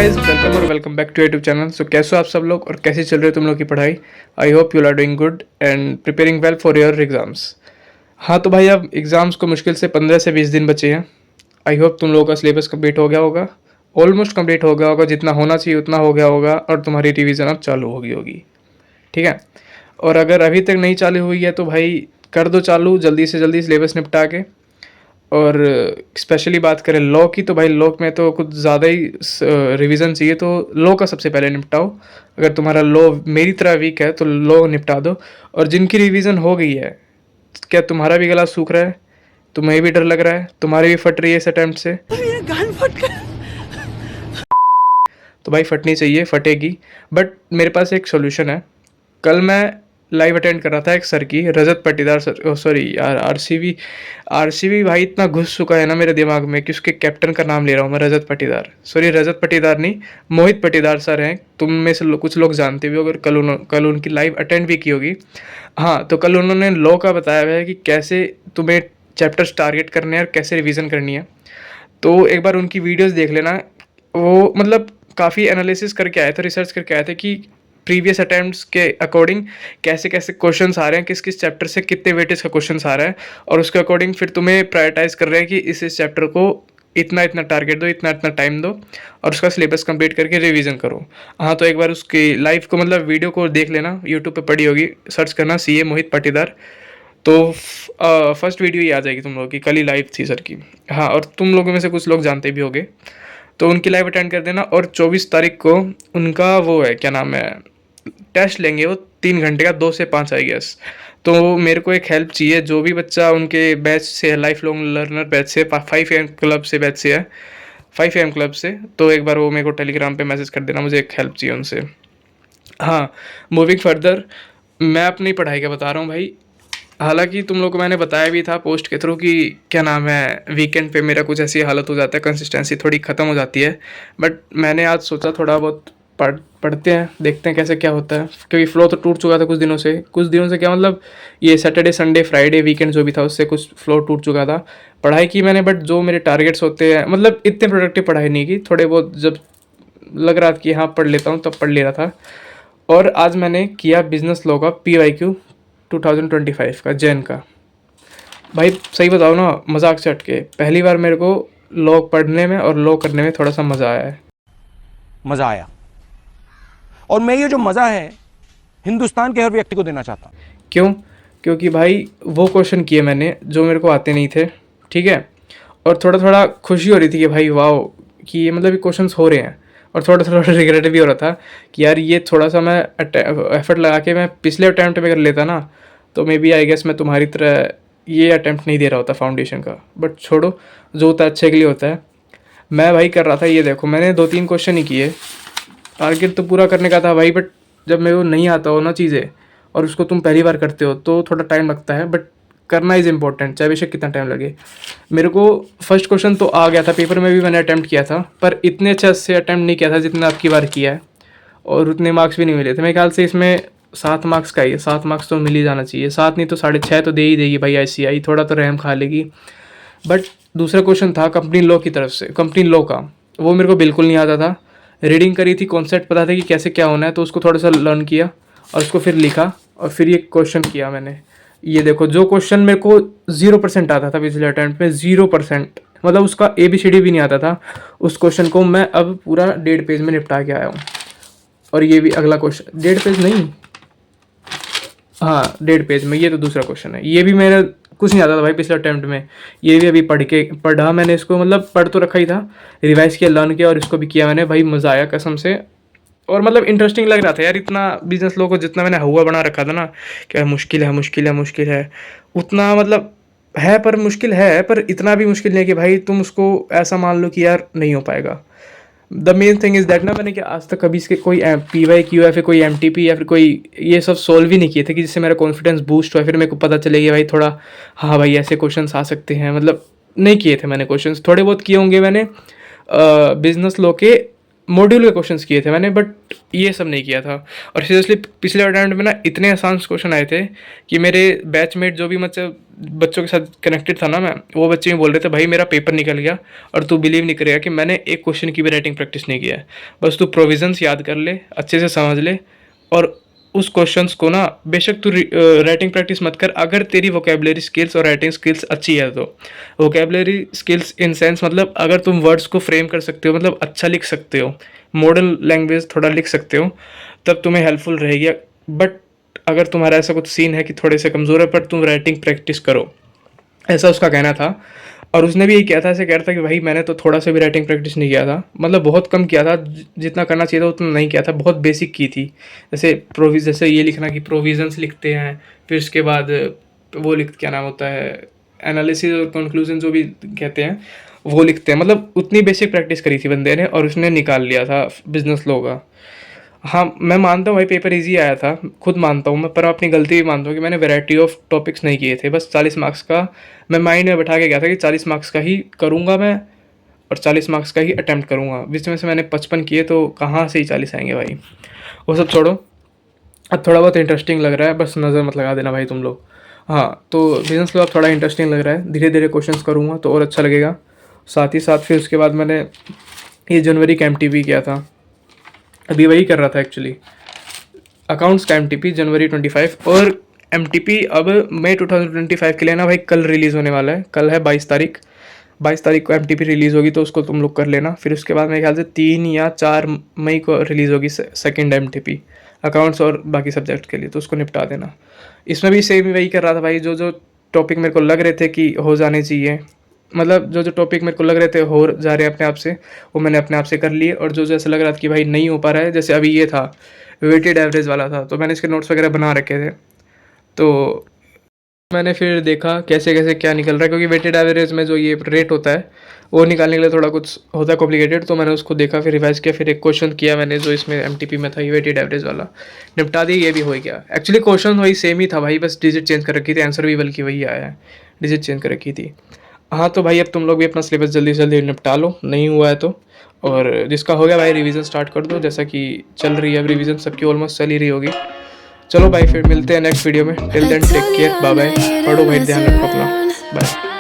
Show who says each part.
Speaker 1: Guys, welcome और welcome back to YouTube channel. So कैसे हो आप सब लोग और कैसी चल रही है तुम लोग की पढ़ाई। I hope you are doing good and preparing well for your exams. हाँ तो भाई, अब एग्ज़ाम्स को मुश्किल से 15 से 20 दिन बचे हैं। आई होप तुम लोगों का सिलेबस कंप्लीट हो गया होगा, ऑलमोस्ट कंप्लीट हो गया होगा, जितना होना चाहिए उतना हो गया होगा और तुम्हारी रिवीजन अब चालू होगी। ठीक है। और अगर अभी तक नहीं चालू हुई है तो भाई कर दो चालू, जल्दी से जल्दी सिलेबस निपटा के। और स्पेशली बात करें लॉ की, तो भाई लॉ में तो कुछ ज़्यादा ही रिवीजन चाहिए, तो लॉ का सबसे पहले निपटाओ। अगर तुम्हारा लॉ मेरी तरह वीक है तो लॉ निपटा दो। और जिनकी रिवीजन हो गई है, क्या तुम्हारा भी गला सूख रहा है? तुम्हें भी डर लग रहा है? तुम्हारी भी फट रही है इस अटेम्प्ट से? तो भाई फटनी चाहिए, फटेगी। बट मेरे पास एक सोल्यूशन है। कल मैं लाइव अटेंड कर रहा था एक सर की, रजत पाटीदार सर, सॉरी यार, आरसीबी भाई इतना घुस चुका है ना मेरे दिमाग में कि उसके कैप्टन का नाम ले रहा हूँ मैं, रजत पाटीदार। सॉरी, रजत पाटीदार नहीं, मोहित पाटीदार सर हैं। तुम में से कुछ लोग जानते भी हो, अगर कल उनकी लाइव अटेंड भी की होगी। हाँ, तो कल उन्होंने लॉ का बताया हुआ है कि कैसे तुम्हें चैप्टर्स टारगेट करने हैं और कैसे रिवीजन करनी है। तो एक बार उनकी वीडियोस देख लेना। वो मतलब काफ़ी एनालिसिस करके आए थे, रिसर्च करके आए थे कि प्रीवियस अटैम्प्ट्स के अकॉर्डिंग कैसे कैसे क्वेश्चंस आ रहे हैं, किस किस चैप्टर से कितने वेटेज का क्वेश्चंस आ रहा है, और उसके अकॉर्डिंग फिर तुम्हें प्रायोरिटाइज कर रहे हैं कि इस चैप्टर को इतना इतना टारगेट दो, इतना इतना टाइम दो और उसका सिलेबस कंप्लीट करके रिवीजन करो। हाँ, तो एक बार उसकी लाइव को मतलब वीडियो को देख लेना, यूट्यूब पे पड़ी होगी, सर्च करना CA मोहित पाटीदार। तो फर्स्ट वीडियो ही आ जाएगी तुम लोगों की, कल ही लाइव थी सर की। हाँ, और तुम लोगों में से कुछ लोग जानते भी होंगे, तो उनकी लाइव अटेंड कर देना। और 24 तारीख को उनका वो है, क्या नाम है, टेस्ट लेंगे वो 3 घंटे का, 2 से 5 आई गेस। तो मेरे को एक हेल्प चाहिए, जो भी बच्चा उनके बैच से है, लाइफ लॉन्ग लर्नर बैच से, 5 AM क्लब से बैच से है, 5 AM क्लब से, तो एक बार वो मेरे को टेलीग्राम पे मैसेज कर देना, मुझे एक हेल्प चाहिए उनसे। हाँ, मूविंग फर्दर, मैं अपनी पढ़ाई का बता रहा हूँ भाई। हालांकि तुम लोग को मैंने बताया भी था पोस्ट के थ्रू कि क्या नाम है, वीकेंड पे मेरा कुछ ऐसी हालत हो जाता है, कंसिस्टेंसी थोड़ी ख़त्म हो जाती है। बट मैंने आज सोचा थोड़ा बहुत पढ़ते हैं, देखते हैं कैसे क्या होता है, क्योंकि फ्लो तो टूट चुका था कुछ दिनों से क्या मतलब, ये सैटरडे संडे फ्राइडे वीकेंड जो भी था उससे कुछ फ्लो टूट चुका था। पढ़ाई की मैंने, बट जो मेरे टारगेट्स होते हैं, मतलब इतने प्रोडक्टिव पढ़ाई नहीं की, थोड़े बहुत जब लग रहा था कि हाँ पढ़ लेता हूँ तब पढ़ ले रहा था। और आज मैंने किया बिजनेस लॉ का PYQ 2025 का जैन का। भाई सही बताओ ना, मजाक से हट के पहली बार मेरे को लॉ पढ़ने में और लॉ करने में थोड़ा सा मज़ा आया है।
Speaker 2: मजा आया, और मैं ये जो मजा है हिंदुस्तान के हर व्यक्ति को देना चाहता हूं।
Speaker 1: क्यों? क्योंकि भाई वो क्वेश्चन किए मैंने जो मेरे को आते नहीं थे, ठीक है। और थोड़ा थोड़ा खुशी हो रही थी कि भाई वाह, कि ये मतलब ये क्वेश्चंस हो रहे हैं। और थोड़ा थोड़ा रिग्रेट भी हो रहा था कि यार ये थोड़ा सा मैं एफर्ट लगा के मैं पिछले अटैम्प्ट में कर लेता ना, तो मे बी आई गेस मैं तुम्हारी तरह ये अटैम्प्ट नहीं दे रहा होता फाउंडेशन का। बट छोड़ो, जो होता है अच्छे के लिए होता है। मैं भाई कर रहा था, ये देखो मैंने 2-3 क्वेश्चन ही किए, टारगेट तो पूरा करने का था भाई। बट जब मेरे को नहीं आता हो ना चीज़ें, और उसको तुम पहली बार करते हो तो थोड़ा टाइम लगता है, बट करना इज़ इम्पोर्टेंट, चाहे बेशक कितना टाइम लगे। मेरे को फर्स्ट क्वेश्चन तो आ गया था, पेपर में भी मैंने अटैम्प्ट किया था, पर इतने अच्छे से अटैम्प्ट नहीं किया था जितना आपकी बार किया है, और उतने मार्क्स भी नहीं मिले थे। मेरे ख्याल से इसमें 7 मार्क्स का ही है, 7 मार्क्स तो मिल ही जाना चाहिए, 7 नहीं तो 6.5 तो दे ही देगी भाई ICI, थोड़ा तो रहम खा लेगी। बट दूसरा क्वेश्चन था कंपनी लॉ की तरफ से, कंपनी लॉ का, वो मेरे को बिल्कुल नहीं आता था। रीडिंग करी थी, कॉन्सेप्ट पता था कि कैसे क्या होना है, तो उसको थोड़ा सा लर्न किया और उसको फिर लिखा, और फिर ये क्वेश्चन किया मैंने। ये देखो, जो क्वेश्चन मेरे को 0% आता था पिछले अटेम्प्ट में, 0%, मतलब उसका ABCD भी नहीं आता था, उस क्वेश्चन को मैं अब पूरा 1.5 पेज में निपटा के आया हूँ। और ये भी अगला क्वेश्चन 1.5 पेज नहीं, हाँ 1.5 पेज में, ये तो दूसरा क्वेश्चन है। ये भी मेरा कुछ नहीं आता था भाई पिछले अटेम्प्ट में, ये भी अभी पढ़ा मैंने इसको, मतलब पढ़ तो रखा ही था, रिवाइज किया, लर्न किया, और इसको भी किया मैंने। भाई मज़ा आया कसम से, और मतलब इंटरेस्टिंग लग रहा था यार। इतना बिजनेस लोगों को जितना मैंने हुआ बना रखा था ना, क्या मुश्किल है मुश्किल है मुश्किल है, उतना मतलब है, पर मुश्किल है, पर इतना भी मुश्किल नहीं है कि भाई तुम उसको ऐसा मान लो कि यार नहीं हो पाएगा। The main thing is that ना, मैंने क्या आज तक कभी इसके कोई PYQ या फिर कोई MTP या फिर कोई ये सब सोल्व ही नहीं किए थे कि जिससे मेरा कॉन्फिडेंस बूस्ट हुआ, फिर मेरे को पता चले कि भाई थोड़ा हाँ भाई ऐसे क्वेश्चंस आ सकते हैं। मतलब नहीं किए थे मैंने क्वेश्चंस, थोड़े बहुत किए होंगे मैंने, बिजनेस लॉ के मॉड्यूल के क्वेश्चंस किए थे मैंने, बट ये सब नहीं किया था। और सीरियसली पिछले अटेम्प्ट में ना इतने आसान क्वेश्चन आए थे कि मेरे बैचमेट जो भी मतलब बच्चों के साथ कनेक्टेड था ना मैं, वो बच्चे भी बोल रहे थे भाई मेरा पेपर निकल गया, और तू बिलीव नहीं करेगा कि मैंने एक क्वेश्चन की भी राइटिंग प्रैक्टिस नहीं किया है। बस तू प्रोविजंस याद कर ले, अच्छे से समझ ले, और उस क्वेश्चंस को ना बेशक तू राइटिंग प्रैक्टिस मत कर, अगर तेरी वोकेबलरी स्किल्स और राइटिंग स्किल्स अच्छी है तो। वोकेबलरी स्किल्स इन सेंस मतलब अगर तुम वर्ड्स को फ्रेम कर सकते हो, मतलब अच्छा लिख सकते हो, मॉडर्न लैंग्वेज थोड़ा लिख सकते हो, तब तुम्हें हेल्पफुल रहेगी। बट अगर तुम्हारा ऐसा कुछ सीन है कि थोड़े से कमज़ोर है, पर तुम राइटिंग प्रैक्टिस करो, ऐसा उसका कहना था। और उसने भी यही किया था, ऐसे कह रहा था कि भाई मैंने तो थोड़ा सा भी राइटिंग प्रैक्टिस नहीं किया था, मतलब बहुत कम किया था, जितना करना चाहिए था उतना नहीं किया था, बहुत बेसिक की थी। जैसे ये लिखना कि प्रोविजंस लिखते हैं, फिर उसके बाद वो लिख क्या नाम होता है, एनालिसिस और कंक्लूजन जो भी कहते हैं वो लिखते हैं, मतलब उतनी बेसिक प्रैक्टिस करी थी बंदे ने, और उसने निकाल लिया था बिजनेस लॉ का। हाँ मैं मानता हूँ भाई पेपर इजी आया था, खुद मानता हूँ मैं, पर अपनी गलती भी मानता हूँ कि मैंने वैरायटी ऑफ टॉपिक्स नहीं किए थे। बस 40 मार्क्स का मैं माइंड में बैठा के गया था कि 40 मार्क्स का ही करूँगा मैं, और 40 मार्क्स का ही अटैम्प्ट करूँगा। बीच में से मैंने 55 किए, तो कहाँ से ही 40 आएंगे भाई। वो सब छोड़ो, अब थोड़ा बहुत इंटरेस्टिंग लग रहा है, बस नज़र मत लगा देना भाई तुम लोग। हाँ तो बिजनेस लॉ अब थोड़ा इंटरेस्टिंग लग रहा है, धीरे धीरे क्वेश्चंस करूँगा तो और अच्छा लगेगा। साथ ही साथ फिर उसके बाद मैंने ये जनवरी का MTP किया था, अभी वही कर रहा था एक्चुअली, अकाउंट्स का MTP जनवरी 25। और MTP अब मई 2025 के लिए ना भाई कल रिलीज़ होने वाला है, कल है 22 तारीख, 22 तारीख को MTP रिलीज़ होगी, तो उसको तुम लोग कर लेना। फिर उसके बाद मेरे ख्याल से 3 या 4 मई को रिलीज़ होगी सेकेंड MTP अकाउंट्स और बाकी सब्जेक्ट के लिए, तो उसको निपटा देना। इसमें भी सेम वही कर रहा था भाई, जो जो टॉपिक मेरे को लग रहे थे कि हो जाने चाहिए, मतलब जो जो टॉपिक मेरे को लग रहे थे हो जा रहे हैं अपने आप से, वो मैंने अपने आप से कर लिए। और जो जैसे लग रहा था कि भाई नहीं हो पा रहा है, जैसे अभी ये था वेटेड एवरेज वाला था, तो मैंने इसके नोट्स वगैरह बना रखे थे, तो मैंने फिर देखा कैसे कैसे क्या निकल रहा है, क्योंकि वेटेड एवरेज में जो ये रेट होता है वो निकालने के लिए थोड़ा कुछ होता है कॉम्प्लिकेटेड। तो मैंने उसको देखा, फिर रिवाइज किया, फिर एक क्वेश्चन किया मैंने जो इसमें MTP में था, ये वेटेड एवरेज वाला निपटा दिया, ये भी हो गया। एक्चुअली क्वेश्चन वही सेम ही था भाई, बस डिजिट चेंज कर रखी थी, आंसर भी बल्कि वही आया है, डिजिट चेंज कर रखी थी। हाँ तो भाई अब तुम लोग भी अपना सिलेबस जल्दी से जल्दी निपटा लो, नहीं हुआ है तो। और जिसका हो गया भाई रिवीजन स्टार्ट कर दो, जैसा कि चल रही है अब रिवीजन सबकी ऑलमोस्ट चल ही रही होगी। चलो भाई फिर मिलते हैं नेक्स्ट वीडियो में, till then take care, bye bye, पढ़ो भाई, ध्यान रखो अपना, बाय।